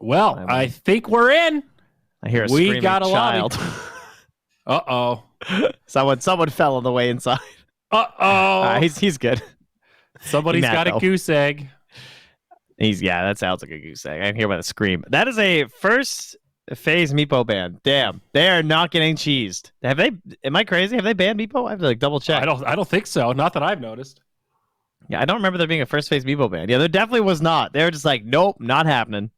Well, I think we're in. I hear a screaming child. Uh-oh. Someone fell on the way inside. Uh-oh. He's good. Somebody's got a goose egg. That sounds like a goose egg. I can hear by the scream. That is a first phase Meepo ban. Damn, they are not getting cheesed. Have they? Am I crazy? Have they banned Meepo? I have to double check. I don't think so. Not that I've noticed. Yeah, I don't remember there being a first phase Meepo ban. Yeah, there definitely was not. They were just like, nope, not happening.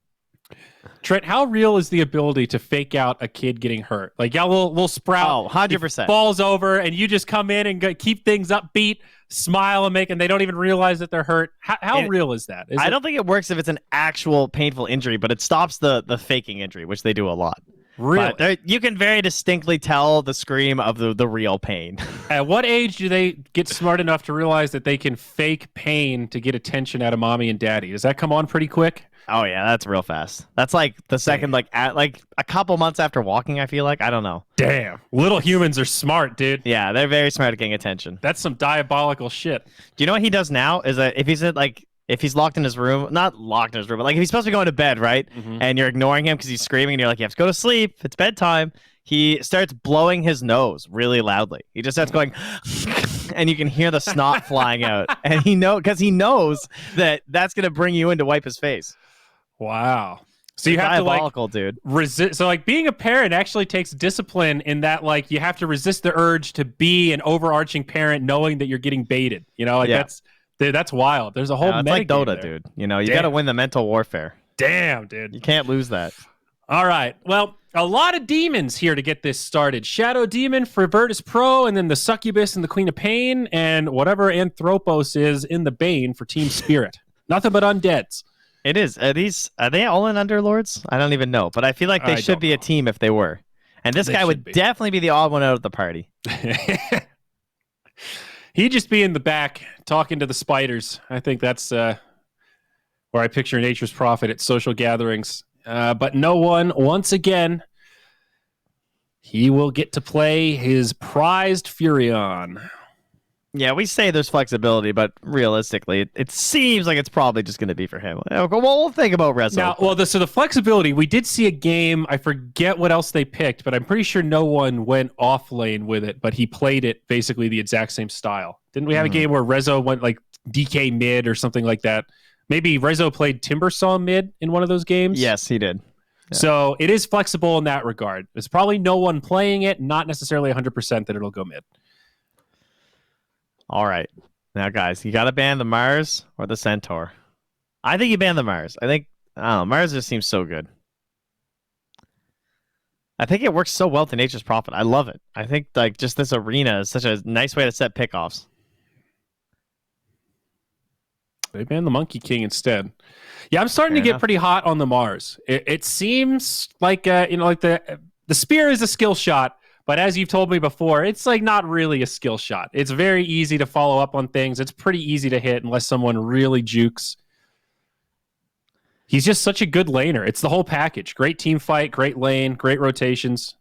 Trent, how real is the ability to fake out a kid getting hurt? Like, yeah, we'll sprout. Oh, 100%. Falls over, and you just come in and keep things upbeat, smile, and they don't even realize that they're hurt. How real is that? I don't think it works if it's an actual painful injury, but it stops the faking injury, which they do a lot. Really? You can very distinctly tell the scream of the real pain. At what age do they get smart enough to realize that they can fake pain to get attention out of mommy and daddy? Does that come on pretty quick? Oh yeah, that's real fast. That's like the second, at a couple months after walking. I feel like I don't know. Damn, little humans are smart, dude. Yeah, they're very smart at getting attention. That's some diabolical shit. Do you know what he does now? Is that if he's locked in his room, not locked in his room, but like if he's supposed to be going to bed, right? Mm-hmm. And you're ignoring him because he's screaming, and you're like, you have to go to sleep. It's bedtime. He starts blowing his nose really loudly. He just starts going, and you can hear the snot flying out. And he knows that that's gonna bring you in to wipe his face. Wow. So you have to dude. Resist. So being a parent actually takes discipline in that you have to resist the urge to be an overarching parent, knowing that you're getting baited. That's wild. There's a whole it's like Dota, there. dude. You got to win the mental warfare. Damn, dude. You can't lose that. All right. Well, a lot of demons here to get this started. Shadow Demon for Virtus.pro, and then the Succubus and the Queen of Pain, and whatever Anthropos is in the Bane for Team Spirit. Nothing but undeads. It is. Are they all in Underlords? I don't even know, but I feel like they should be a team if they were. And this guy would definitely be the odd one out of the party. He'd just be in the back talking to the spiders. I think that's where I picture Nature's Prophet at social gatherings. But no one, once again, he will get to play his prized Furion. Yeah, we say there's flexibility, but realistically, it seems like it's probably just going to be for him. Well, we'll think about Rezo. Now, so the flexibility, we did see a game. I forget what else they picked, but I'm pretty sure no one went off lane with it, but he played it basically the exact same style. Didn't we have a game where Rezo went DK mid or something like that? Maybe Rezo played Timbersaw mid in one of those games? Yes, he did. Yeah. So it is flexible in that regard. There's probably no one playing it, not necessarily 100% that it'll go mid. All right. Now, guys, you got to ban the Mars or the Centaur. I think you ban the Mars. I don't know. Mars just seems so good. I think it works so well to Nature's Prophet. I love it. I think just this arena is such a nice way to set pickoffs. They banned the Monkey King instead. Yeah, I'm starting to get pretty hot on the Mars. It seems like the spear is a skill shot. But as you've told me before, it's not really a skill shot. It's very easy to follow up on things. It's pretty easy to hit unless someone really jukes. He's just such a good laner. It's the whole package. Great team fight, great lane, great rotations.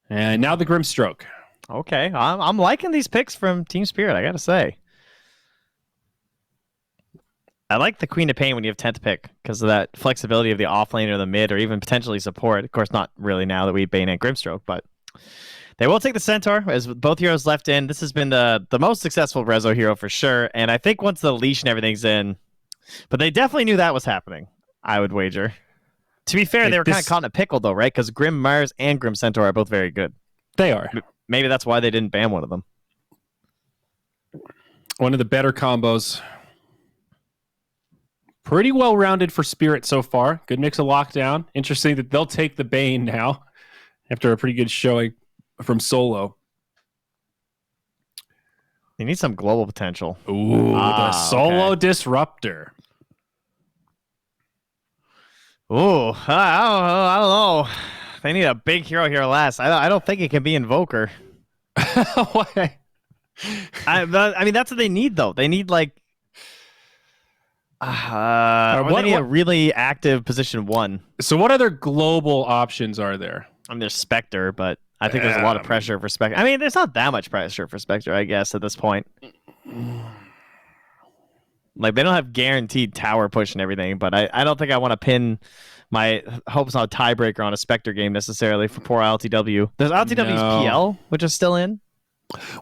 And now the Grimstroke. Okay, I'm liking these picks from Team Spirit, I got to say. I like the Queen of Pain when you have 10th pick because of that flexibility of the off lane or the mid or even potentially support. Of course, not really now that we bane and Grimstroke, but they will take the Centaur as both heroes left in. This has been the most successful Rezo hero for sure. And I think once the leash and everything's in, but they definitely knew that was happening, I would wager. To be fair, they were kind of caught in a pickle though, right? Because Grim Mars and Grim Centaur are both very good. They are. Maybe that's why they didn't ban one of them. One of the better combos. Pretty well-rounded for Spirit so far. Good mix of lockdown. Interesting that they'll take the Bane now after a pretty good showing from Solo. You need some global potential. Ooh, the Solo Disruptor. Ooh, I don't know. They need a big hero here last. I don't think it can be Invoker. Why? I mean, that's what they need, though. They need, they need a really active position 1. So what other global options are there? I mean, there's Spectre, but I think there's a lot of pressure for Spectre. I mean, there's not that much pressure for Spectre, I guess, at this point. Like, they don't have guaranteed tower push and everything, but I don't think I want to pin my hopes on a tiebreaker on a Spectre game necessarily for poor LTW. There's LTW's PL, which is still in.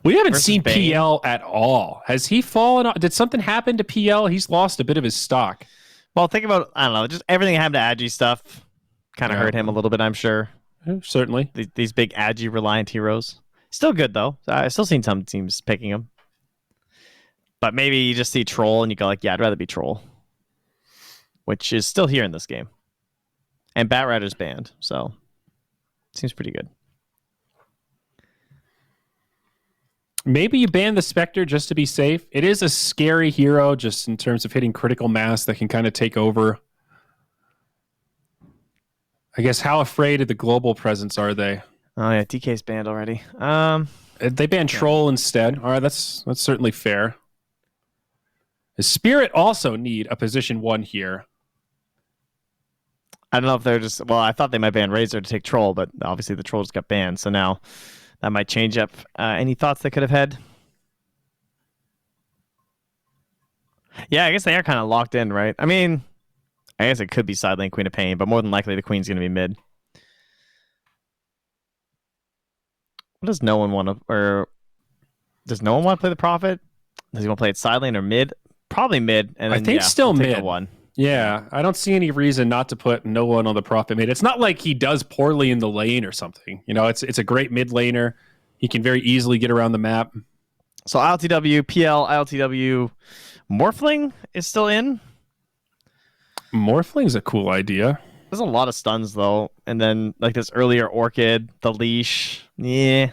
We haven't seen Bane. PL at all. Has he fallen? Did something happen to PL? He's lost a bit of his stock. Well, think about, I don't know, just everything that happened to Agi stuff kind of hurt him a little bit, I'm sure. Certainly. These big Agi reliant heroes. Still good, though. I've still seen some teams picking him. But maybe you just see Troll and you go like, yeah, I'd rather be Troll. Which is still here in this game. And Batrider's banned, so seems pretty good. Maybe you ban the Spectre just to be safe. It is a scary hero just in terms of hitting critical mass that can kind of take over. I guess how afraid of the global presence are they? Oh yeah, DK's banned already. They banned Troll instead. All right, that's certainly fair. The Spirit also need a position 1 here. I don't know if they're just... Well, I thought they might ban Razor to take Troll, but obviously the Troll just got banned, so now that might change up. Any thoughts they could have had? Yeah, I guess they are kind of locked in, right? I mean, I guess it could be side lane Queen of Pain, but more than likely the Queen's going to be mid. What does no one want to... Or does no one want to play the Prophet? Does he want to play it side lane or mid? Probably mid. And then, I think still mid. One. Yeah, I don't see any reason not to put no one on the Prophet mid. It's not like he does poorly in the lane or something. You know, it's a great mid laner. He can very easily get around the map. So LTW, PL, LTW, Morphling is still in. Morphling's a cool idea. There's a lot of stuns though, and then like this earlier Orchid, the leash. Yeah,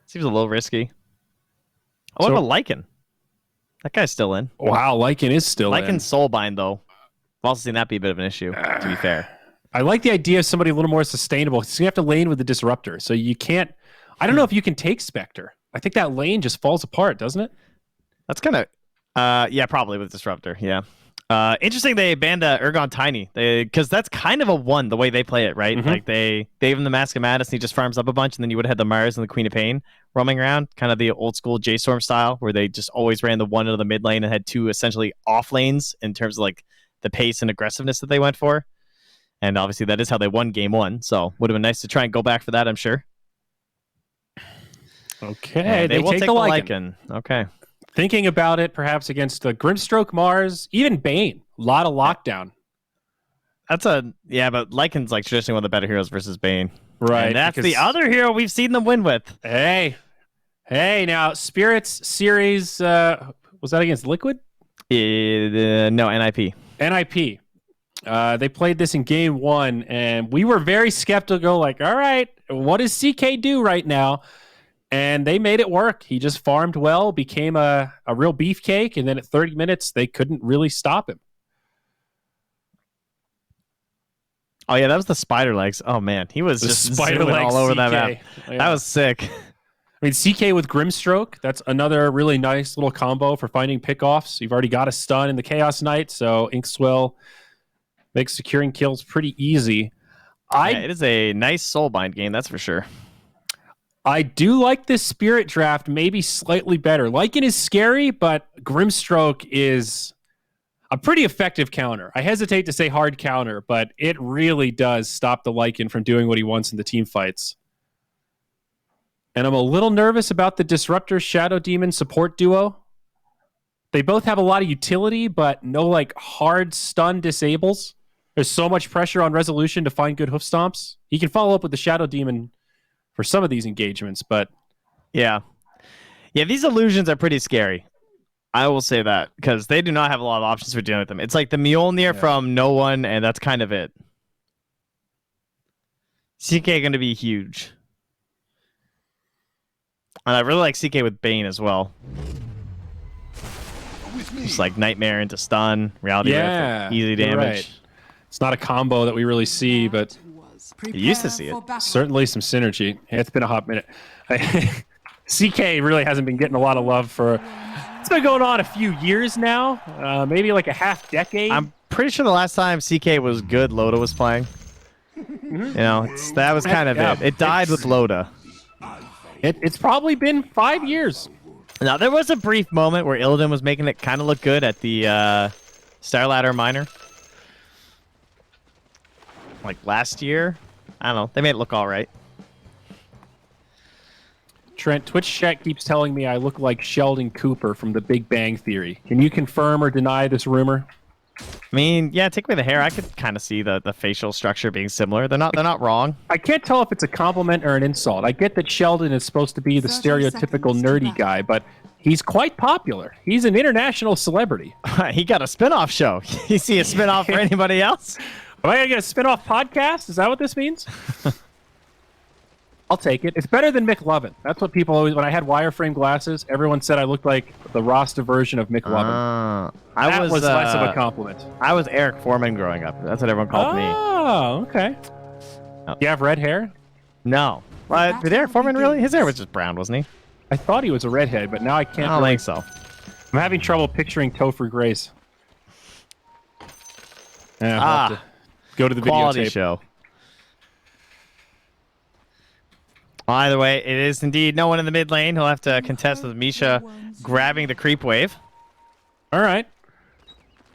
seems a little risky. What about Lycan? That guy's still in. Wow, Lycan is still in. Lycan's soulbind though. I've also seen that be a bit of an issue, to be fair. I like the idea of somebody a little more sustainable. So you have to lane with the Disruptor. So you can't... I don't know if you can take Spectre. I think that lane just falls apart, doesn't it? That's kind of... yeah, probably with Disruptor, yeah. Interesting they banned Urgon Tiny. Because that's kind of a 1, the way they play it, right? Mm-hmm. Like they gave him the Mask of Madness and he just farms up a bunch, and then you would have had the Mars and the Queen of Pain roaming around. Kind of the old school J-Storm style, where they just always ran the 1 into the mid lane and had 2 essentially off lanes in terms of like the pace and aggressiveness that they went for. And obviously that is how they won game 1. So would have been nice to try and go back for that, I'm sure. Okay, they will take the Lycan. Okay. Thinking about it, perhaps against the Grimstroke, Mars, even Bane. A lot of lockdown. But Lycan's like traditionally one of the better heroes versus Bane. Right. And that's the other hero we've seen them win with. Hey, now Spirits series, was that against Liquid? No, NIP. NIP. They played this in game 1, and we were very skeptical, like, all right, what does CK do right now? And they made it work. He just farmed well, became a real beefcake, and then at 30 minutes, they couldn't really stop him. Oh, yeah, that was the spider legs. Oh, man. He was just spider legs all over CK. That map. Yeah. That was sick. I mean, CK with Grimstroke, that's another really nice little combo for finding pickoffs. You've already got a stun in the Chaos Knight, so Inkswell makes securing kills pretty easy. It is a nice soulbind game, that's for sure. I do like this Spirit draft maybe slightly better. Lycan is scary, but Grimstroke is a pretty effective counter. I hesitate to say hard counter, but it really does stop the Lycan from doing what he wants in the team fights. And I'm a little nervous about the Disruptor Shadow Demon support duo. They both have a lot of utility, but no like hard stun disables. There's so much pressure on Resolution to find good hoof stomps. He can follow up with the Shadow Demon for some of these engagements, but... Yeah, these illusions are pretty scary. I will say that, because they do not have a lot of options for dealing with them. It's like the Mjolnir from no one, and that's kind of it. CK going to be huge. And I really like CK with Bane as well. Just like Nightmare into stun, Reality Rift, easy damage. Right. It's not a combo that we really see, but... You used to see it. Certainly some synergy. It's been a hot minute. CK really hasn't been getting a lot of love for... It's been going on a few years now. Maybe like a half decade. I'm pretty sure the last time CK was good, Loda was playing. You know, that was kind of it. It died with Loda. It's probably been 5 years. Now, there was a brief moment where Illidan was making it kind of look good at the Star Ladder Minor. Like last year. I don't know. They made it look all right. Trent, Twitch chat keeps telling me I look like Sheldon Cooper from The Big Bang Theory. Can you confirm or deny this rumor? I mean, yeah, take away the hair. I could kind of see the facial structure being similar. They're not wrong. I can't tell if it's a compliment or an insult. I get that Sheldon is supposed to be the stereotypical nerdy guy, but he's quite popular. He's an international celebrity. He got a spin-off show. You see a spin-off for anybody else? Am I going to get a spin-off podcast? Is that what this means? I'll take it. It's better than Mick Lovin. That's what people always... When I had wireframe glasses, everyone said I looked like the Rasta version of Mick Lovin. That was less of a compliment. I was Eric Foreman growing up. That's what everyone called me. Oh, okay. Oh. Do you have red hair? No. Did Eric Foreman really? His hair was just brown, wasn't he? I thought he was a redhead, but now I can't... I don't think so. I'm having trouble picturing Topher Grace. Yeah, I'll have to go to the quality videotape. Show. Either way, it is indeed no one in the mid lane. He'll have to contest with Misha grabbing the creep wave. All right.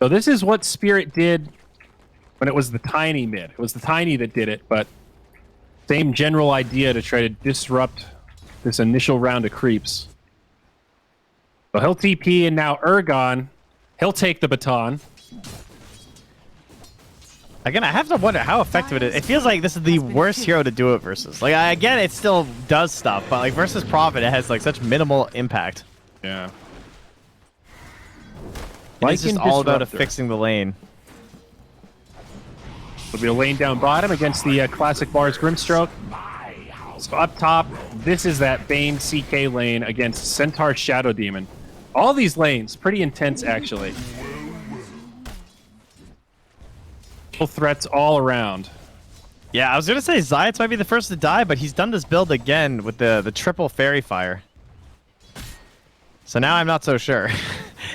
So this is what Spirit did when it was the tiny mid. It was the tiny that did it, but same general idea to try to disrupt this initial round of creeps. So he'll TP, and now Ergon, he'll take the baton. Again, I have to wonder how effective it is. It feels like this is the worst hero to do it versus. Like, again, it still does stuff, but like versus Prophet, it has like such minimal impact. Yeah. It's just all about fixing the lane. It'll be a lane down bottom against the classic Bars Grimstroke. So up top, this is that Bane CK lane against Centaur Shadow Demon. All these lanes, pretty intense actually. Threats all around. Yeah, I was gonna say Zayats might be the first to die, but he's done this build again with the triple Fairy Fire. So now I'm not so sure.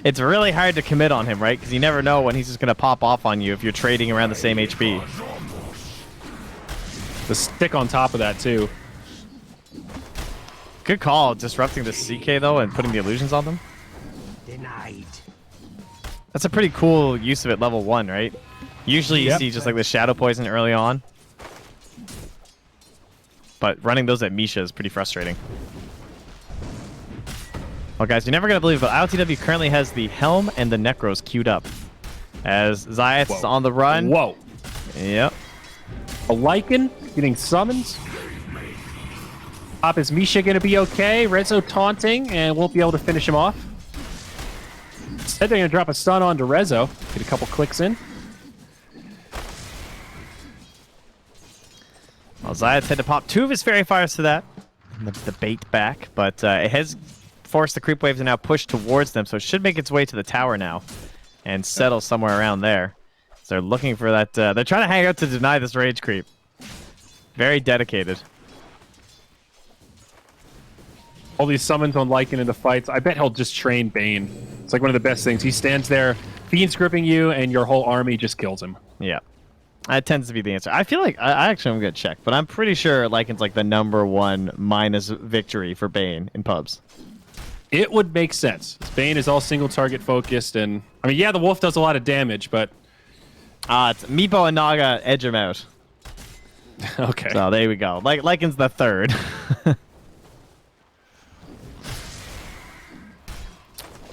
It's really hard to commit on him, right? Because you never know when he's just gonna pop off on you if you're trading around the same HP. The stick on top of that too. Good call, disrupting the CK though and putting the illusions on them. Denied. That's a pretty cool use of it level 1, right? Usually you see just like the Shadow Poison early on. But running those at Misha is pretty frustrating. Well, guys, you're never going to believe it, but ILTW currently has the Helm and the Necros queued up. As Zayats is on the run. Whoa. Yep. A Lycan getting summons. Top, is Misha going to be okay? Rezo taunting and won't be able to finish him off. Instead, they're going to drop a stun onto Rezo. Get a couple clicks in. Well, Zayats had to pop 2 of his Fairy Fires to that. The bait back, but it has forced the creep wave to now push towards them, so it should make its way to the tower now and settle somewhere around there. So they're looking for that. They're trying to hang out to deny this rage creep. Very dedicated. All these summons on Lycan in the fights. I bet he'll just train Bane. It's like one of the best things. He stands there, Fiend's gripping you, and your whole army just kills him. Yeah. That tends to be the answer. I feel like, I actually am going to check, but I'm pretty sure Lycan's like the #1 minus victory for Bane in pubs. It would make sense. Bane is all single target focused, and I mean, yeah, the wolf does a lot of damage, but it's Meepo and Naga edge him out. okay. So there we go. Lycan's the 3rd.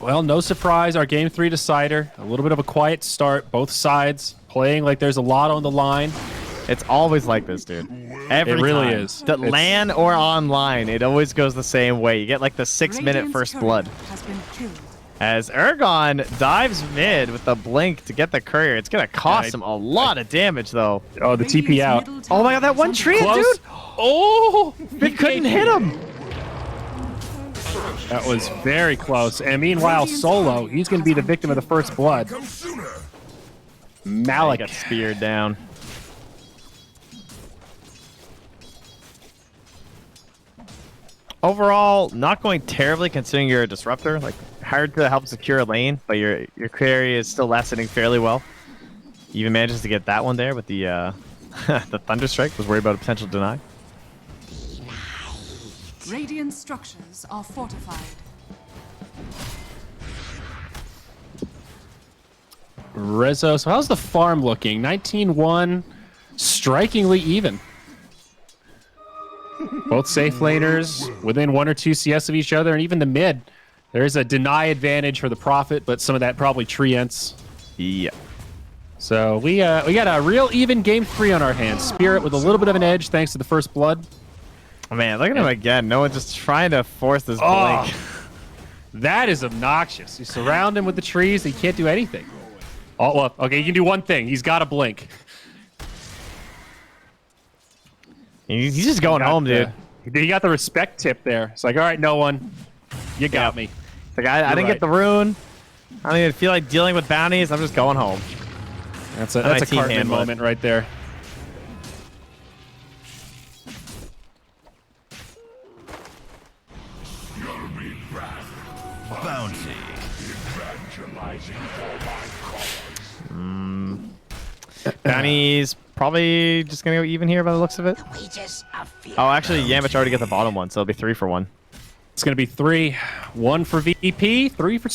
Well, no surprise. Our game 3 decider. A little bit of a quiet start. Both sides playing like there's a lot on the line. It's always like this, dude. Every it really time. is. The LAN or online, it always goes the same way. You get like the 6-minute first blood. As Ergon dives mid with the blink to get the courier, it's gonna cost him a lot of damage though. Oh, the TP out. Oh my god, that one tree, dude! Oh, It couldn't hit him. That was very close. And meanwhile, Solo, he's going to be the victim of the first blood. Malik got speared down. Overall, not going terribly considering you're a disruptor. Like, hard to help secure a lane, but your carry is still lasting fairly well. Even manages to get that one there with the the Thunderstrike. Was worried about a potential deny. Radiant structures are fortified. Rezo. So how's the farm looking? 19-1, strikingly even. Both safe laners within 1 or 2 CS of each other, and even the mid. There's a deny advantage for the Prophet, but some of that probably treants. Yeah. So we got a real even game 3 on our hands. Spirit with a little bit of an edge thanks to the first blood. Oh, man, look at him again. No one just trying to force this blink. That is obnoxious. You surround him with the trees, he can't do anything. Oh, well, okay, you can do one thing. He's got to blink. He's just going home, dude. He got the respect tip there. It's like, all right, no one. You got me. It's like, I didn't get the rune. I don't even feel like dealing with bounties. I'm just going home. That's a Cartman moment right there. Bounty. Bounty's probably just going to go even here by the looks of it. Oh, actually, Yamich already got the bottom one, so it'll be 3 for 1. It's going to be 3. 1 for VP, 3 for...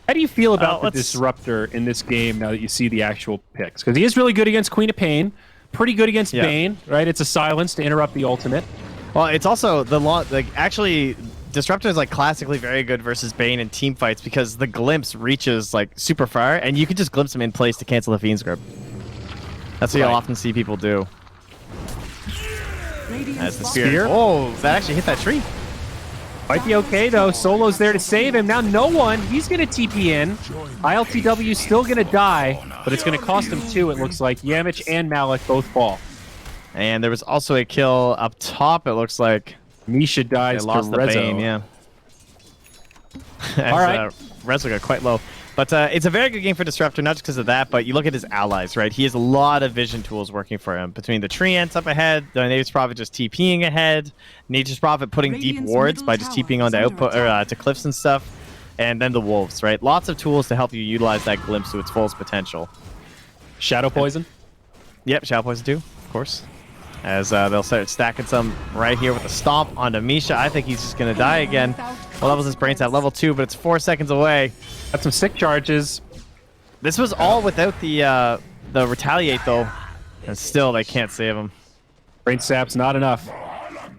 How do you feel about the Disruptor in this game now that you see the actual picks? Because he is really good against Queen of Pain, pretty good against Bane, right? It's a silence to interrupt the ultimate. Well, it's also actually, Disruptor is like classically very good versus Bane in team fights because the glimpse reaches like super far, and you can just glimpse him in place to cancel the Fiend's Grip. That's what you'll often see people do. As the spear. Oh, that actually hit that tree. Might be okay, though. Solo's there to save him. Now no one. He's going to TP in. ILTW's still going to die, but it's going to cost him 2, it looks like. Yamich and Malik both fall. And there was also a kill up top, it looks like. Misha dies they lost to the Rezo. Bane, yeah. All right. Rezo got quite low. But it's a very good game for Disruptor, not just because of that, but you look at his allies, right? He has a lot of vision tools working for him. Between the Tree Ants up ahead, the Nature's Prophet just TPing ahead, Nature's Prophet putting deep wards by just TPing onto output or to cliffs and stuff, and then the Wolves, right? Lots of tools to help you utilize that glimpse to its fullest potential. Shadow Poison? Yep, Shadow Poison too, of course. As they'll start stacking some right here with a stomp onto Misha. I think he's just going to die again. What level's his brains at? Level 2, but it's 4 seconds away. Got some sick charges. This was all without the retaliate, though. And still, they can't save him. Brain sap's not enough. I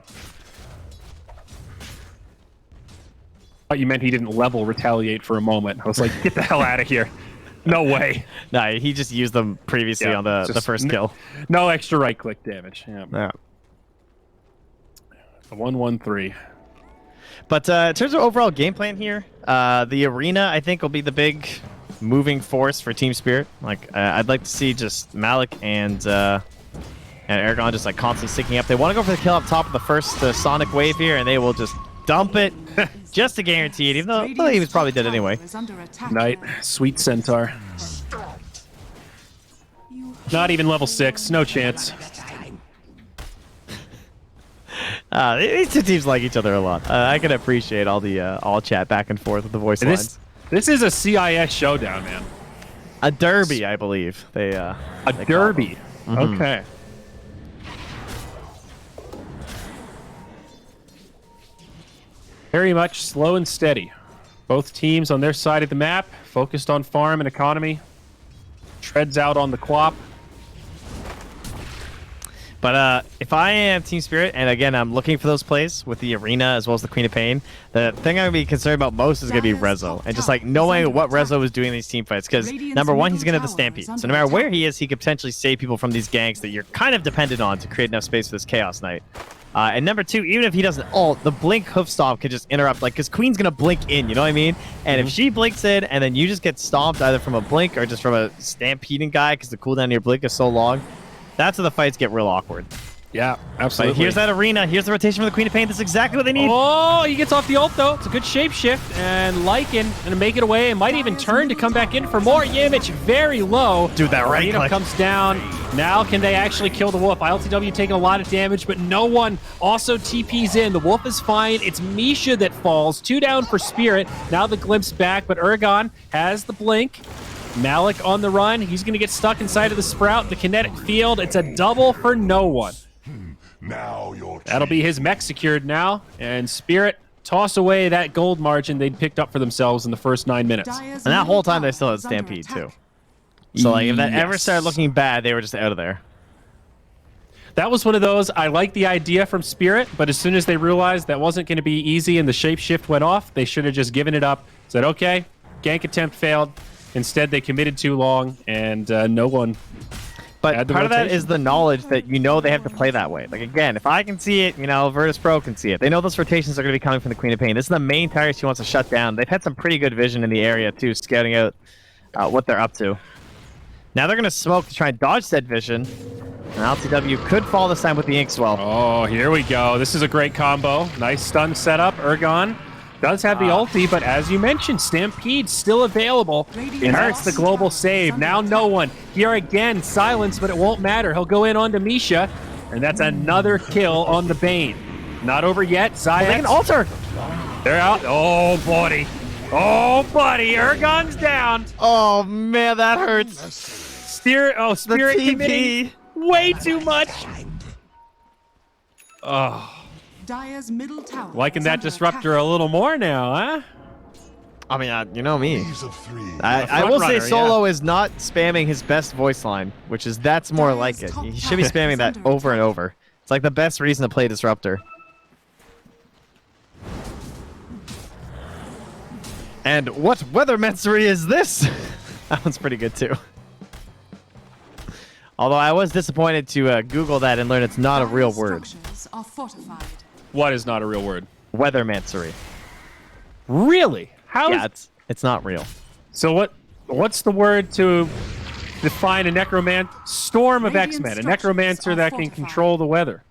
thought you meant he didn't level retaliate for a moment. I was like, get the hell out of here. No way. Nah, he just used them previously on the first kill. No extra right-click damage. Yeah. A 1-1-3. But in terms of overall game plan here, the arena, I think, will be the big moving force for Team Spirit. Like, I'd like to see just Malik and Aragon just like constantly sticking up. They want to go for the kill up top of the first Sonic wave here, and they will just dump it just to guarantee it, even though he was probably dead anyway. Knight, sweet Centaur. Not even level 6, no chance. These two teams like each other a lot. I can appreciate all the all chat back and forth with the voice lines. This is a CIS showdown, man. A derby, I believe. A derby. Okay. Very much slow and steady. Both teams on their side of the map, focused on farm and economy. Treads out on the quap. But if I am Team Spirit, and again, I'm looking for those plays with the arena as well as the Queen of Pain, the thing I'm going to be concerned about most is going to be Rezo. And just like knowing what Rezo was doing in these team fights. Because number one, he's going to have the Stampede. So no matter where he is, he could potentially save people from these ganks that you're kind of dependent on to create enough space for this Chaos Knight. And number two, even if he doesn't ult, the blink hoof stomp can just interrupt, like, because Queen's going to blink in, you know what I mean? And if she blinks in, and then you just get stomped either from a blink or just from a stampeding guy, because the cooldown of your blink is so long, that's where the fights get real awkward. Yeah, absolutely. But here's that arena. Here's the rotation for the Queen of Pain. That's exactly what they need. Oh, he gets off the ult, though. It's a good shapeshift. And Lycan going to make it away and might even turn to come back in for more. Yamich very low. Dude, that right click comes down. Now can they actually kill the Wolf? ILTW taking a lot of damage, but no one also TPs in. The Wolf is fine. It's Misha that falls. 2 down for Spirit. Now the Glimpse back, but Ergon has the blink. Malik on the run. He's going to get stuck inside of the Sprout. The kinetic field. It's a double for no one. Now That'll be his mech secured now, and Spirit toss away that gold margin they'd picked up for themselves in the first 9 minutes. And that whole time, they still had Stampede, too. So, like, if that ever started looking bad, they were just out of there. That was one of those, I like the idea from Spirit, but as soon as they realized that wasn't going to be easy and the shapeshift went off, they should have just given it up, said, okay, gank attempt failed. Instead, they committed too long, and no one But had the part of that rotation. is the knowledge that they have to play that way. Like, again, if I can see it, Virtus.pro can see it. They know those rotations are going to be coming from the Queen of Pain. This is the main target she wants to shut down. They've had some pretty good vision in the area, too, scouting out what they're up to. Now they're going to smoke to try and dodge said vision. And LTW could fall this time with the Inkswell. Oh, here we go. This is a great combo. Nice stun setup. Ergon does have the ulti, but as you mentioned, Stampede still available. It hurts the global save. Now no one. Here again, silence, but it won't matter. He'll go in onto Misha, and that's another kill on the Bane. Not over yet. Zayat. They can alter. They're out. Oh, buddy. Oh, buddy. Ergon's down. Oh, man, that hurts. Spirit committing way too much. Oh. Dire's middle tower Liking that disruptor a little more now, huh? I mean, you know me. I will say Solo is not spamming his best voice line, which is that's more like it. He should be spamming that over and over. It's like the best reason to play Disruptor. And what weathermancery is this? That one's pretty good too. Although I was disappointed to Google that and learn it's not a real word. What is not a real word? Weathermancery. Really? How? Yeah, it's not real. So what's the word to define a necromancer? Storm of X-Men, a necromancer that can control the weather.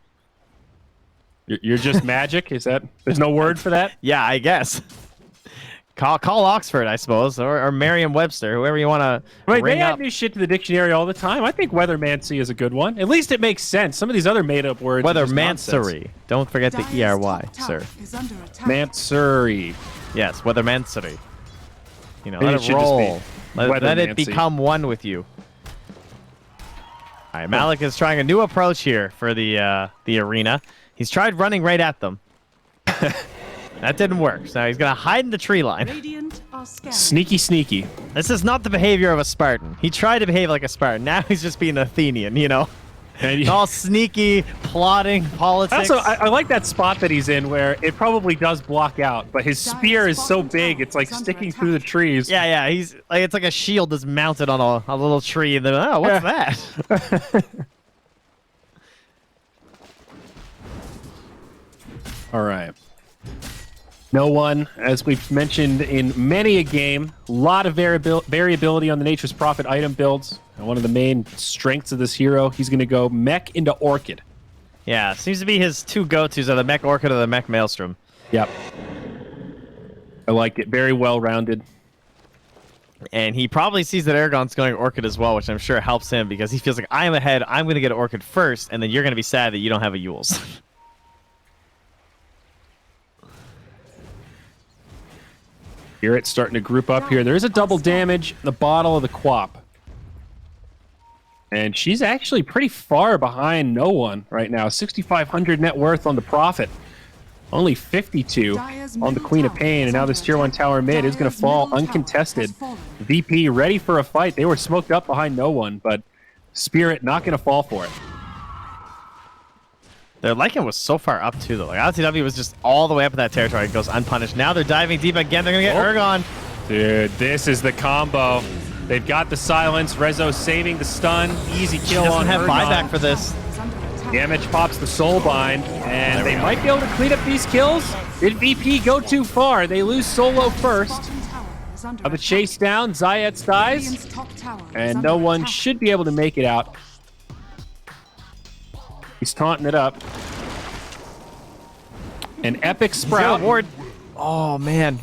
You're just magic? Is that? There's no word for that? Yeah, I guess. Call Oxford, I suppose, or Merriam-Webster, whoever you want to They add new shit to the dictionary all the time. I think weathermancy is a good one. At least it makes sense. Some of these other made-up words Weathermancery. Don't forget the E-R-Y, sir. Mancery. Yes, weathermancery. Maybe Let it it should roll. just Let it weathermancy. become one with you. All right, Malik is trying a new approach here for the arena. He's tried running right at them. That didn't work. So now he's going to hide in the tree line. Sneaky, sneaky. This is not the behavior of a Spartan. He tried to behave like a Spartan. Now he's just being Athenian, And all sneaky, plotting, politics. Also, I like that spot that he's in where it probably does block out, but his spear is so big, it's like sticking through the trees. Yeah, he's like it's like a shield that's mounted on a little tree, and then what's that? All right. No one, as we've mentioned in many a game, a lot of variability on the Nature's Prophet item builds. And one of the main strengths of this hero, he's going to go mech into Orchid. Yeah, seems to be his two go-tos are the mech Orchid or the mech Maelstrom. Yep. I like it. Very well-rounded. And he probably sees that Aragon's going Orchid as well, which I'm sure helps him because he feels like I'm ahead, I'm going to get Orchid first, and then you're going to be sad that you don't have a Yules. Here it's starting to group up here. There's a double damage in the bottle of the Quap. And she's actually pretty far behind no one right now. 6,500 net worth on the Prophet. Only 52 on the Queen of Pain. And now this tier 1 tower mid is going to fall uncontested. VP ready for a fight. They were smoked up behind no one, but Spirit not going to fall for it. Their Lycan was so far up, too, though. Like, LTW was just all the way up in that territory. It goes unpunished. Now they're diving deep again. They're going to get Ergon. Dude, this is the combo. They've got the silence. Rezo saving the stun. Easy kill on Doesn't have Ergon. buyback for this. Damage pops the soul bind, and they might be able to clean up these kills. Did VP go too far? They lose Solo first. Of the chase down, Zayat dies, and no one should be able to make it out. He's taunting it up. An epic sprout. Ward. Oh, man.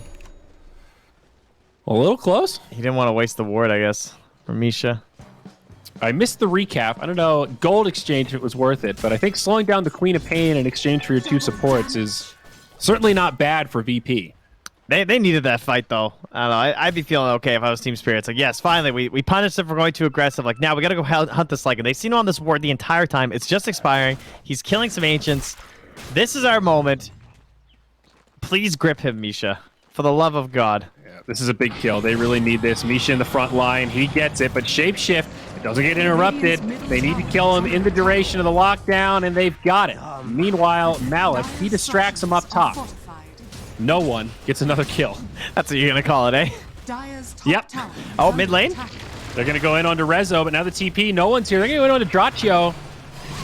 A little close. He didn't want to waste the ward, I guess, from Misha. I missed the recap. I don't know. Gold exchange, if it was worth it, but I think slowing down the Queen of Pain in exchange for your 2 supports is certainly not bad for VP. They needed that fight, though. I don't know. I'd be feeling okay if I was Team Spirit. It's like, yes, finally, we punished him for going too aggressive. Like, now we got to go hunt this Lycan. They've seen him on this ward the entire time. It's just expiring. He's killing some Ancients. This is our moment. Please grip him, Misha. For the love of God. Yeah, this is a big kill. They really need this. Misha in the front line. He gets it, but Shapeshift, it doesn't get interrupted. They need to kill him in the duration of the lockdown, and they've got it. Meanwhile, Malik, he distracts him up top. No one gets another kill. That's what you're going to call it, eh? Yep. Oh, mid lane? They're going to go in onto Rezo, but now the TP, no one's here. They're going to go in onto Draccio.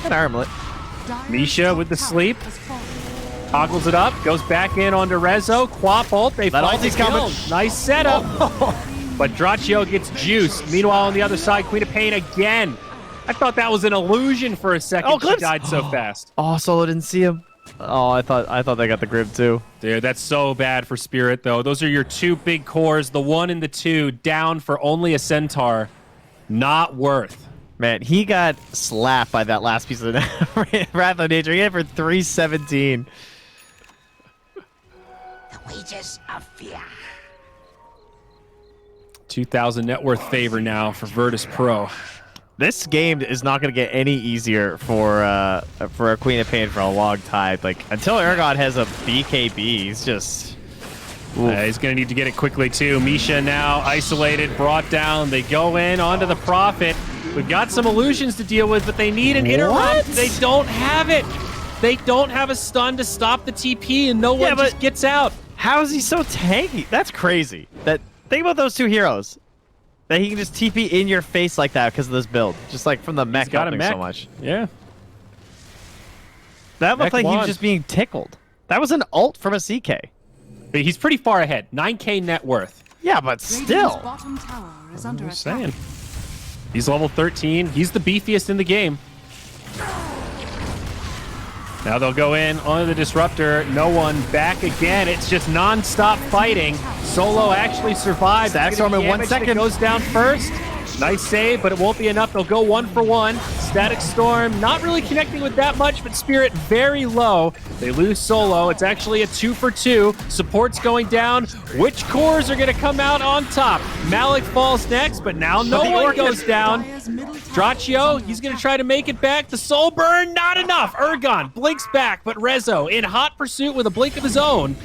An armlet. Misha with the sleep. Toggles it up, goes back in onto Rezo. Quap ult, they find the kill. Nice setup. But Draccio gets juiced. Meanwhile, on the other side, Queen of Pain again. I thought that was an illusion for a second. Oh, she died so fast. Oh, Solo didn't see him. Oh, I thought they got the grip too. Dude, that's so bad for Spirit, though. Those are your two big cores, the 1 and the 2, down for only a Centaur. Not worth. Man, he got slapped by that last piece of Wrath of Nature. He hit for 317. Wages of fear. 2,000 net worth favor now for Virtus.pro. This game is not going to get any easier for a Queen of Pain for a long time. Like, until Ergon has a BKB, he's just... he's going to need to get it quickly, too. Misha now isolated, brought down. They go in onto the Prophet. We've got some illusions to deal with, but they need an interrupt. They don't have it. They don't have a stun to stop the TP, and no one just gets out. How is he so tanky? That's crazy. Think about those two heroes. That he can just TP in your face like that because of this build. Just like from the mech helping so much. Yeah. That looked like he was just being tickled. That was an ult from a CK. But he's pretty far ahead. 9k net worth. Yeah, but still. I'm just saying. He's level 13. He's the beefiest in the game. Now they'll go in onto the Disruptor. No one back again. It's just non-stop fighting. Solo actually survives. Static Storm in 1 second. Goes down first. Nice save, but it won't be enough. They'll go 1 for 1. Static Storm not really connecting with that much, but Spirit very low. They lose Solo. It's actually a 2 for 2. Support's going down. Which cores are going to come out on top? Malik falls next, but now no one goes down. Draccio, he's going to try to make it back. The Soul Burn, not enough. Ergon blinks back, but Rezo in hot pursuit with a blink of his own.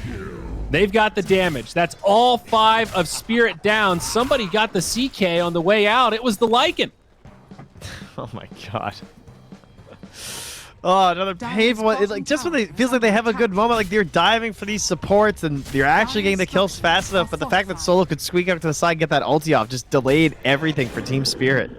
They've got the damage. That's all 5 of Spirit down. Somebody got the CK on the way out. It was the Lycan. Oh my god. Oh, another painful one. Like, just when it feels like they have a good moment, like they're diving for these supports and you're actually getting the kills fast enough, but the fact that Solo could squeak up to the side and get that ulti off just delayed everything for Team Spirit.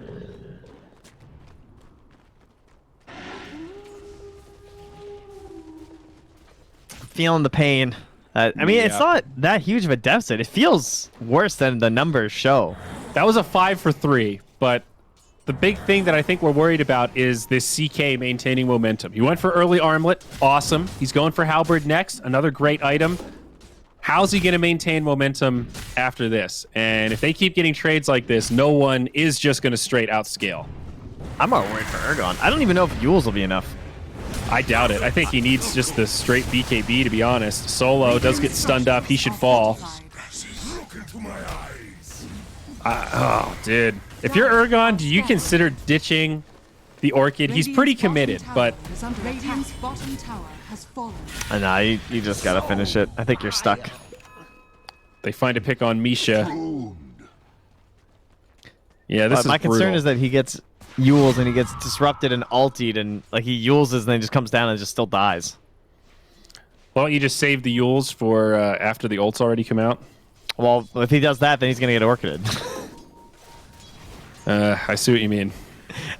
Feeling the pain. I mean, it's not that huge of a deficit. It feels worse than the numbers show. That was a 5 for 3, but the big thing that I think we're worried about is this CK maintaining momentum. He went for early armlet. Awesome. He's going for Halberd next. Another great item. How's he going to maintain momentum after this? And if they keep getting trades like this, no one is just going to straight outscale. I'm more worried for Ergon. I don't even know if Yules will be enough. I doubt it. I think he needs just the straight BKB, to be honest. Solo does get stunned up. He should fall. Oh, dude. If you're Ergon, do you consider ditching the Orchid? He's pretty committed, but... Nah, you just gotta finish it. I think you're stuck. They find a pick on Misha. Yeah, this is my concern brutal. is that he gets Yules and he gets disrupted and ultied and like he Yuleses and then just comes down and just still dies. Why don't you just save the Yules for after the ults already come out? Well, if he does that, then he's gonna get Orchided. I see what you mean.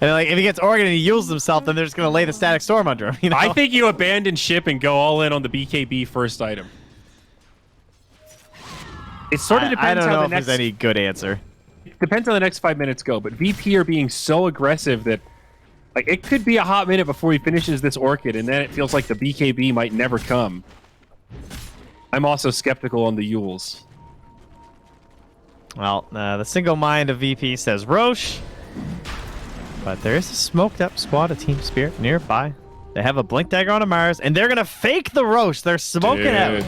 And like if he gets Orchided and he Yules himself, then they're just gonna lay the Static Storm under him. You know? I think you abandon ship and go all in on the BKB first item. It sort of depends I don't how know the if next... there's any good answer. Depends how the next 5 minutes go, but VP are being so aggressive that like it could be a hot minute before he finishes this Orchid, and then it feels like the BKB might never come. I'm also skeptical on the Yules. Well, the single mind of VP says Roche, but there is a smoked up squad of Team Spirit nearby. They have a Blink Dagger on a Mars, and they're gonna fake the Roche. They're smoking out.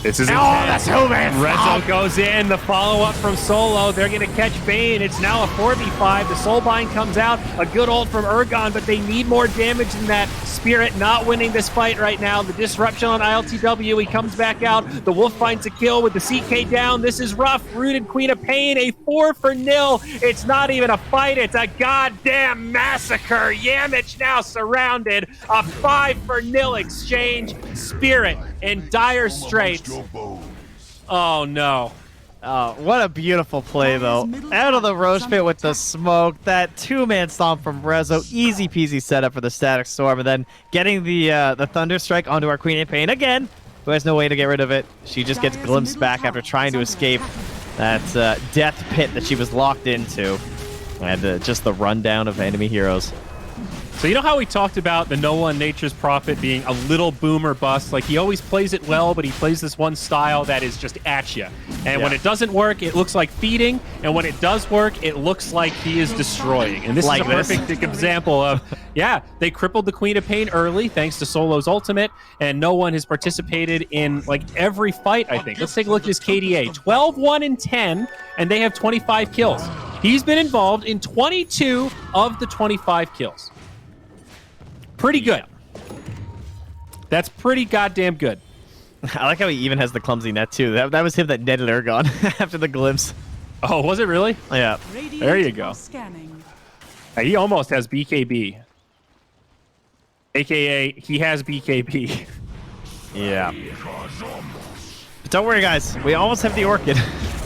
This is that's Human. Rezo goes in. The follow-up from Solo. They're going to catch Bane. It's now a 4v5. The Soulbind comes out. A good ult from Urgon, but they need more damage than that. Spirit not winning this fight right now. The disruption on ILTW. He comes back out. The Wolf finds a kill with the CK down. This is rough. Rooted Queen of Pain. A 4-0. It's not even a fight. It's a goddamn massacre. Yamich now surrounded. A 5-0 exchange. Spirit in dire straits. Oh no. Oh, what a beautiful play, though. Out of the Roche pit with the smoke. That two-man stomp from Rezo. Easy peasy setup for the Static Storm. And then getting the Thunder Strike onto our Queen of Pain again, who has no way to get rid of it. She just gets glimpsed back after trying to escape that death pit that she was locked into. And just the rundown of enemy heroes. So you know how we talked about the No One Nature's Prophet being a little boom or bust? Like, he always plays it well, but he plays this one style that is just at you. And when it doesn't work, it looks like feeding. And when it does work, it looks like he is destroying. And this is a perfect example of, yeah, they crippled the Queen of Pain early thanks to Solo's ultimate, and no one has participated in, like, every fight, I think. Let's take a look at his KDA. 12-1-10, and they have 25 kills. He's been involved in 22 of the 25 kills. Pretty good. That's pretty goddamn good. I like how he even has the clumsy net, too. That was him that netted Urgon after the glimpse. Oh, was it really? Yeah. There you go. He almost has BKB. AKA, he has BKB. Yeah. But don't worry, guys. We almost have the Orchid.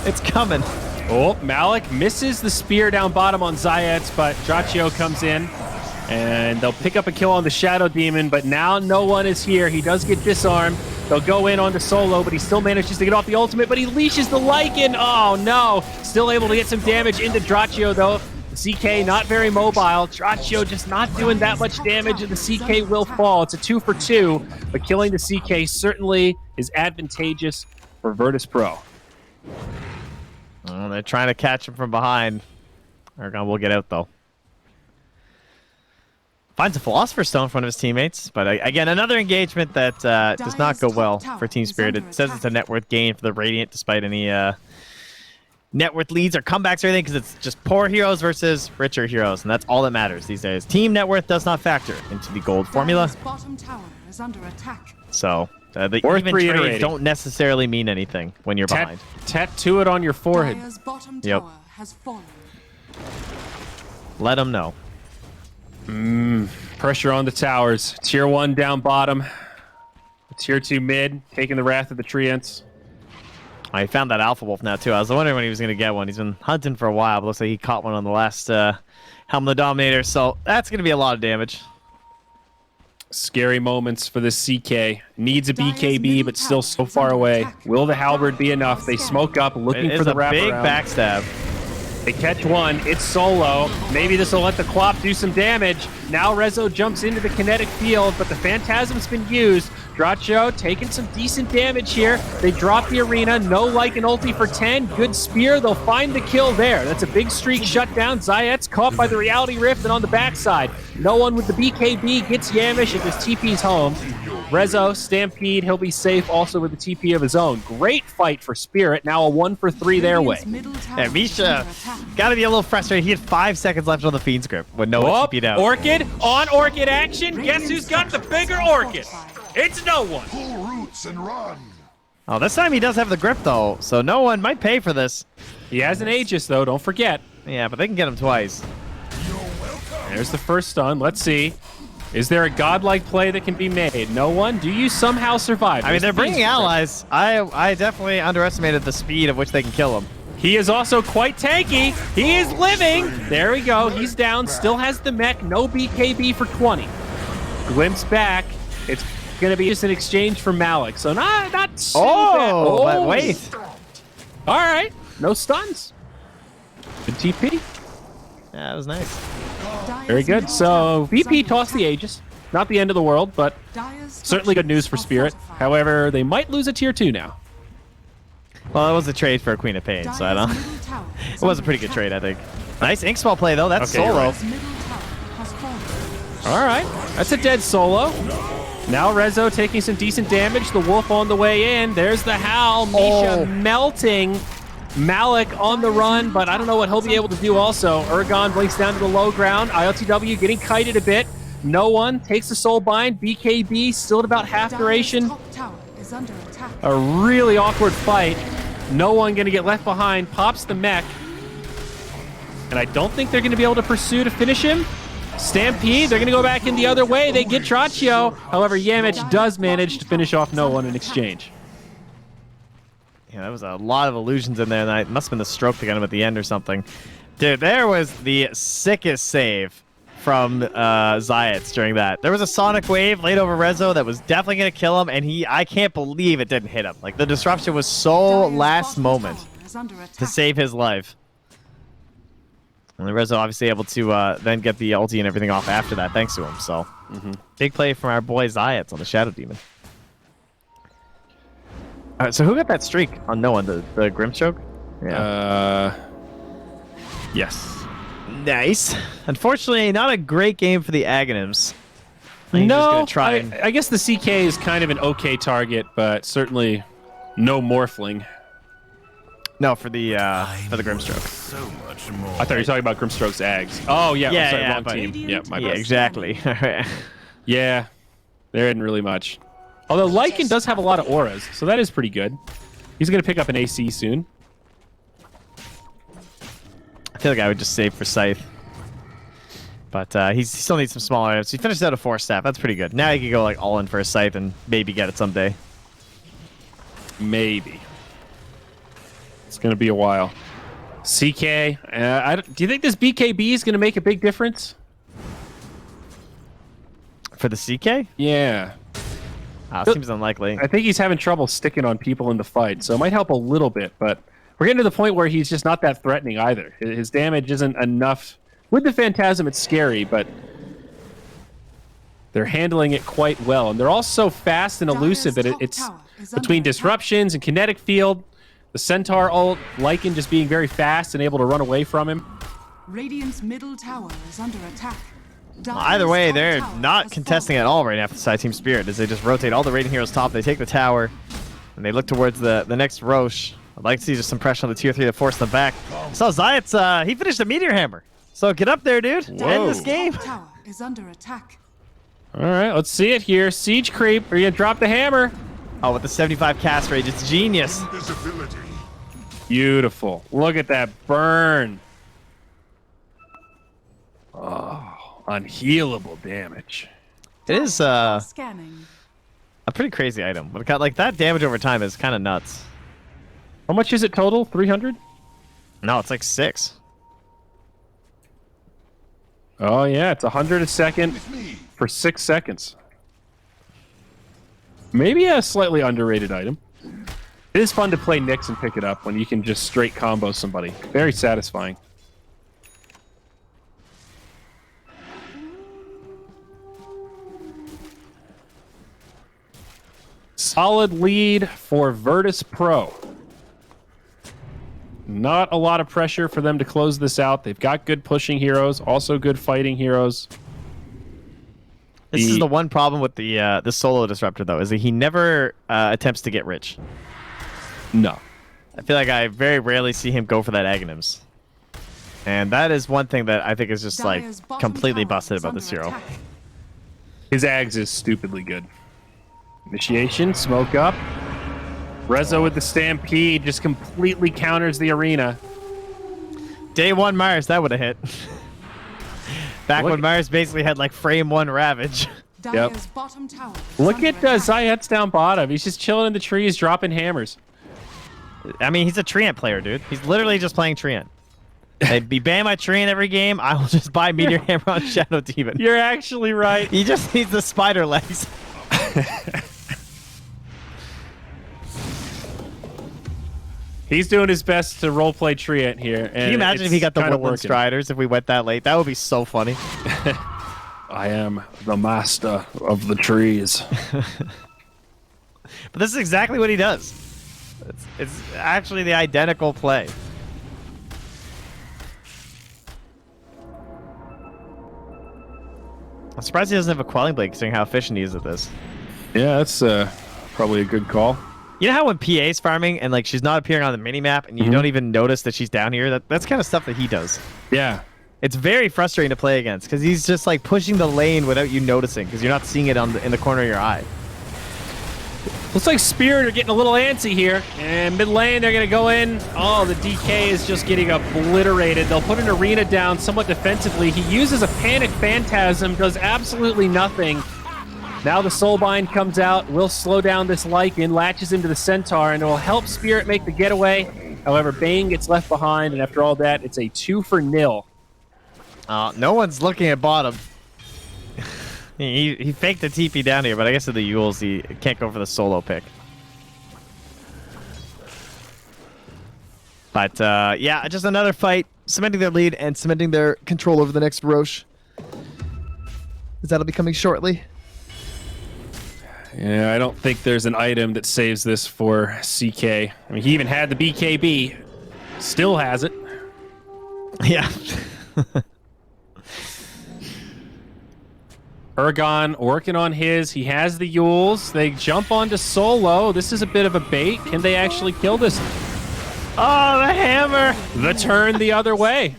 It's coming. Oh, Malik misses the spear down bottom on Zayats, but Draccio comes in. And they'll pick up a kill on the Shadow Demon, but now no one is here. He does get disarmed. They'll go in onto Solo, but he still manages to get off the ultimate, but he leashes the Lycan. Oh, no. Still able to get some damage into Draccio, though. The CK not very mobile. Draccio just not doing that much damage, and the CK will fall. It's a 2-for-2, but killing the CK certainly is advantageous for Virtus.pro. Oh, they're trying to catch him from behind. Urgon will get out, though. Finds a Philosopher's Stone in front of his teammates, but again, another engagement that does not go well for Team Spirit. It says it's a net worth gain for the Radiant, despite any net worth leads or comebacks or anything, because it's just poor heroes versus richer heroes, and that's all that matters these days. Team net worth does not factor into the gold formula. So the even trades don't necessarily mean anything when you're behind. Tattoo it on your forehead. Yep. Let them know. Pressure on the towers. Tier 1 down bottom. Tier 2 mid, taking the wrath of the Treants. I found that Alpha Wolf now, too. I was wondering when he was going to get one. He's been hunting for a while, but looks like he caught one on the last Helm of the Dominator, so that's going to be a lot of damage. Scary moments for this CK. Needs a BKB, but still so far away. Will the Halberd be enough? They smoke up, looking for the wraparound. It's a big backstab. They catch one. It's Solo. Maybe this will let the Quap do some damage. Now Rezo jumps into the kinetic field, but the Phantasm's been used. Draccio taking some decent damage here. They drop the arena. No Lycan ulti for 10. Good spear. They'll find the kill there. That's a big streak shut down. Zayat's caught by the Reality Rift and on the backside. No one with the BKB gets Yamish and just TP's home. Rezo, Stampede, he'll be safe also with the TP of his own. Great fight for Spirit. Now a 1-for-3 their way. Yeah, Misha got to be a little frustrated. He had 5 seconds left on the Fiend's grip when no one TP'd out. Orchid on Orchid action. Guess who's got the bigger Orchid? It's no one. Pull roots and run. Oh, this time he does have the grip, though, so no one might pay for this. He has an Aegis, though. Don't forget. Yeah, but they can get him twice. There's the first stun. Let's see. Is there a godlike play that can be made? No one? Do you somehow survive? I mean, they're bringing allies. I definitely underestimated the speed of which they can kill him. He is also quite tanky. He is living. There we go. He's down. Still has the mech. No BKB for 20. Glimpse back. It's going to be just an exchange for Malik. So not so bad. But wait. All right. No stuns. Good TP. Yeah, that was nice. Very good. So VP tossed the Aegis. Not the end of the world, but certainly good news for Spirit. However, they might lose a tier 2 now. Well, it was a trade for a Queen of Pain, so I don't. It was a pretty good trade, I think. Nice Inkswell play though. That's Solo. Right. All right. That's a dead Solo. Now Rezo taking some decent damage. The Wolf on the way in. There's the Howl. Misha melting. Malik on the run, but I don't know what he'll be able to do also. Urgon blinks down to the low ground. ILTW getting kited a bit. No one takes the soul bind. BKB still at about half duration. A really awkward fight. No one going to get left behind. Pops the mech. And I don't think they're going to be able to pursue to finish him. Stampede, they're going to go back in the other way. They get Traccio. However, Yamich does manage to finish off no one in exchange. Yeah, that was a lot of illusions in there. That must have been the stroke to get him at the end or something. Dude, there was the sickest save from Zayats during that. There was a Sonic Wave laid over Rezo that was definitely going to kill him, and I can't believe it didn't hit him. Like, the disruption was so last moment to save his life. And Rezo obviously able to then get the ulti and everything off after that, thanks to him. So, big play from our boy Zayats on the Shadow Demon. All right, so who got that streak on no one? The Grimstroke? Yeah. Yes. Nice. Unfortunately, not a great game for the Aghanims. No, I guess the CK is kind of an okay target, but certainly no Morphling. No, for the Grimstroke. So much more. I thought you were talking about Grimstroke's Ags. Oh, yeah. Yeah, sorry, yeah, wrong but- team. Yeah, my Yeah, bad. exactly. Yeah, there isn't really much. Although Lycan does have a lot of auras, so that is pretty good. He's going to pick up an AC soon. I feel like I would just save for Scythe. But he still needs some small items. He finished out a 4-staff. That's pretty good. Now he can go like all in for a Scythe and maybe get it someday. Maybe. It's going to be a while. CK, do you think this BKB is going to make a big difference? For the CK? Yeah. Seems unlikely. I think he's having trouble sticking on people in the fight, so it might help a little bit, but we're getting to the point where he's just not that threatening either. His damage isn't enough. With the Phantasm, it's scary, but they're handling it quite well. And they're all so fast and elusive that it's between disruptions and kinetic field, the Centaur ult, Lycan just being very fast and able to run away from him. Radiant's middle tower is under attack. Well, either way, they're not contesting at all right now for the side team Spirit as they just rotate all the Radiant heroes top. They take the tower, and they look towards the next Roche. I'd like to see just some pressure on the tier 3 to force them back. So Zayats, he finished a Meteor Hammer. So get up there, dude, to end this game. Tower is under attack. All right, let's see it here. Siege creep. Are you going to drop the hammer? Oh, with the 75 cast rage, it's genius. Invisibility. Beautiful. Look at that burn. Oh, unhealable damage. It is Scanning. a pretty crazy item. But got like that damage over time is kind of nuts. How much is it total? 300? No, it's like 6. Oh, yeah. It's 100 a second for 6 seconds. Maybe a slightly underrated item. It is fun to play Nyx and pick it up when you can just straight combo somebody. Very satisfying. Solid lead for Virtus.pro. Not a lot of pressure for them to close this out. They've got good pushing heroes, also good fighting heroes. This is the one problem with the solo disruptor though, is that he never attempts to get rich. No. I feel like I very rarely see him go for that Aghanims. And that is one thing that I think is just like Dire's bottom completely tower busted is about this under hero. attack. His Ags is stupidly good. Initiation, smoke up. Rezo with the Stampede just completely counters the arena. Day 1 Myers, that would have hit. Back Look- when Myers basically had like frame 1 Ravage. Dire's bottom tower is Look under at attack. Zayats down bottom. He's just chilling in the trees, dropping hammers. I mean, he's a Treant player, dude. He's literally just playing Treant. They'd be ban my Treant every game. I will just buy Meteor Hammer on Shadow Demon. You're actually right. He just needs the spider legs. He's doing his best to roleplay Treant here. Can you imagine if he got the Woodland Woodland Striders if we went that late? That would be so funny. I am the master of the trees. But this is exactly what he does. It's actually the identical play. I'm surprised he doesn't have a quelling blade, considering how efficient he is at this. Yeah, that's probably a good call. You know how when PA's farming and like she's not appearing on the minimap and you don't even notice that she's down here? That's kind of stuff that he does. Yeah. It's very frustrating to play against because he's just like pushing the lane without you noticing because you're not seeing it in the corner of your eye. Looks like Spirit are getting a little antsy here. And mid lane, they're going to go in. Oh, the DK is just getting obliterated. They'll put an arena down somewhat defensively. He uses a Panic Phantasm, does absolutely nothing. Now the Soulbind comes out, will slow down this Lycan, latches into the Centaur, and it will help Spirit make the getaway. However, Bane gets left behind, and after all that, it's a 2-0. No one's looking at bottom. He faked the TP down here, but I guess with the Yules, he can't go for the solo pick. But, yeah, just another fight, cementing their lead and cementing their control over the next Roche. Is that'll be coming shortly? Yeah, I don't think there's an item that saves this for CK. I mean, he even had the BKB. Still has it. Yeah. Ergon working on his. He has the Yules. They jump onto solo. This is a bit of a bait. Can they actually kill this? Oh, the hammer! The turn the other way.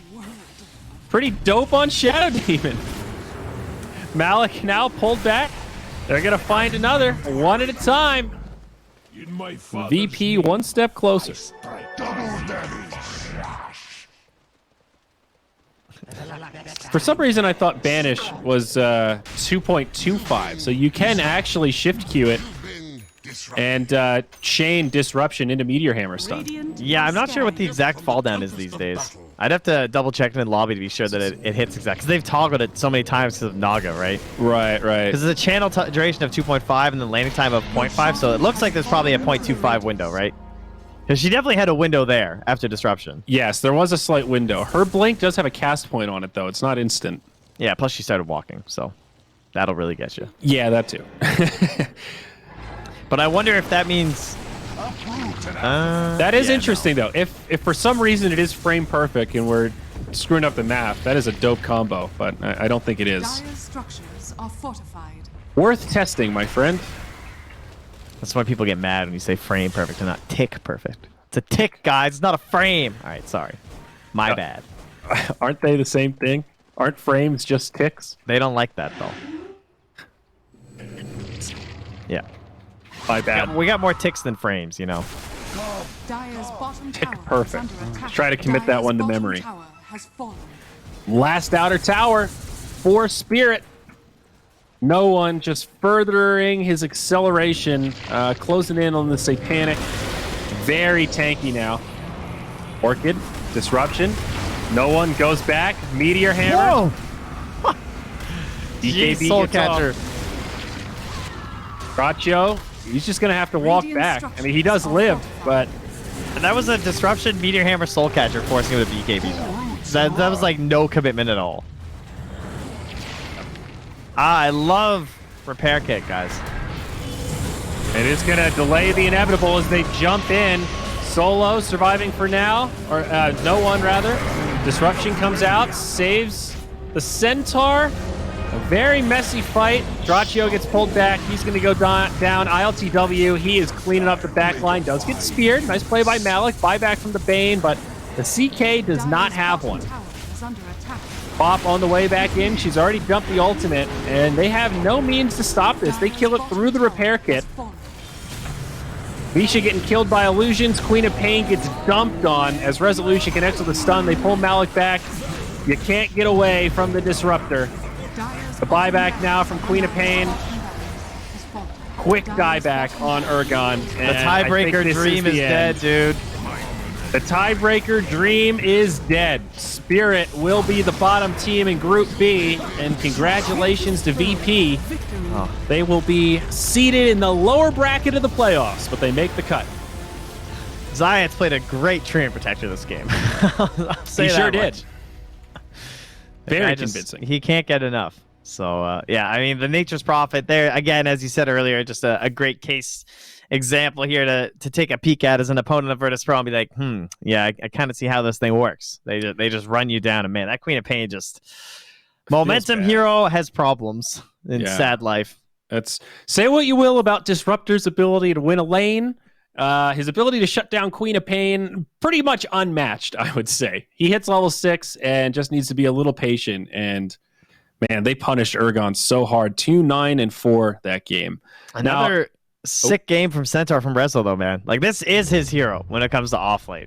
Pretty dope on Shadow Demon. Malik now pulled back. They're going to find another, one at a time. VP one step closer. For some reason, I thought Banish was 2.25, so you can actually shift Q it and chain Disruption into Meteor Hammer stun. Yeah, I'm not sure what the exact fall down is these days. I'd have to double check it in lobby to be sure that it hits exact. Because they've toggled it so many times because of Naga, right? Right. Because there's a channel duration of 2.5 and the landing time of 0.5, so it looks like there's probably a 0.25 window, right? Because she definitely had a window there after Disruption. Yes, there was a slight window. Her blink does have a cast point on it, though. It's not instant. Yeah, plus she started walking, so that'll really get you. Yeah, that too. But I wonder if that means... that is interesting, though. If for some reason it is frame perfect and we're screwing up the math, that is a dope combo, but I don't think it is. Dire's structures are fortified. Worth testing, my friend. That's why people get mad when you say frame perfect and not tick perfect. It's a tick, guys. It's not a frame. All right, sorry. My bad. Aren't they the same thing? Aren't frames just ticks? They don't like that, though. Yeah. My bad. We got more ticks than frames, you know. Dire's bottom Tick tower perfect. is under attack. Try to commit that one to Dire's memory. bottom tower has fallen. Last outer tower for Spirit. No one just furthering his acceleration, closing in on the Satanic. Very tanky now. Orchid, Disruption. No one goes back. Meteor Hammer. Whoa! DKB Soul gets Catcher. off. Bracho, he's just going to have to walk back. I mean, he does live, but... And that was a Disruption Meteor Hammer Soul Catcher forcing him to BKB. That was like no commitment at all. I love Repair Kit, guys. It is going to delay the inevitable as they jump in. Solo surviving for now, or no one rather. Disruption comes out, saves the Centaur. A very messy fight. Draccio gets pulled back. He's going to go down. ILTW, he is cleaning up the back line. Does get speared. Nice play by Malik. Buyback from the Bane, but the CK does not have one. Bop on the way back in. She's already dumped the ultimate, and they have no means to stop this. They kill it through the repair kit. Misha getting killed by illusions. Queen of Pain gets dumped on as Resolution connects with the stun. They pull Malik back. You can't get away from the Disruptor. The buyback now from Queen of Pain. Quick dieback on Ergon. The tiebreaker dream is dead, dude. The tiebreaker dream is dead. Spirit will be the bottom team in Group B, and congratulations to VP. They will be seated in the lower bracket of the playoffs, but they make the cut. Zayat's played a great Treant Protector this game. He sure did. Very convincing. He can't get enough. So, yeah, I mean, the Nature's Prophet there, again, as you said earlier, just a great case example here to take a peek at as an opponent of Virtus.pro and be like, yeah, I kind of see how this thing works. They just run you down, and man, that Queen of Pain just Momentum bad. hero has problems in Yeah. sad life. That's say what you will about Disruptor's ability to win a lane. His ability to shut down Queen of Pain, pretty much unmatched, I would say. He hits level 6 and just needs to be a little patient. And man, they punished Ergon so hard. 2-9-4 that game. Another sick game from Centaur from Rezo, though, man. Like, this is his hero when it comes to offlane.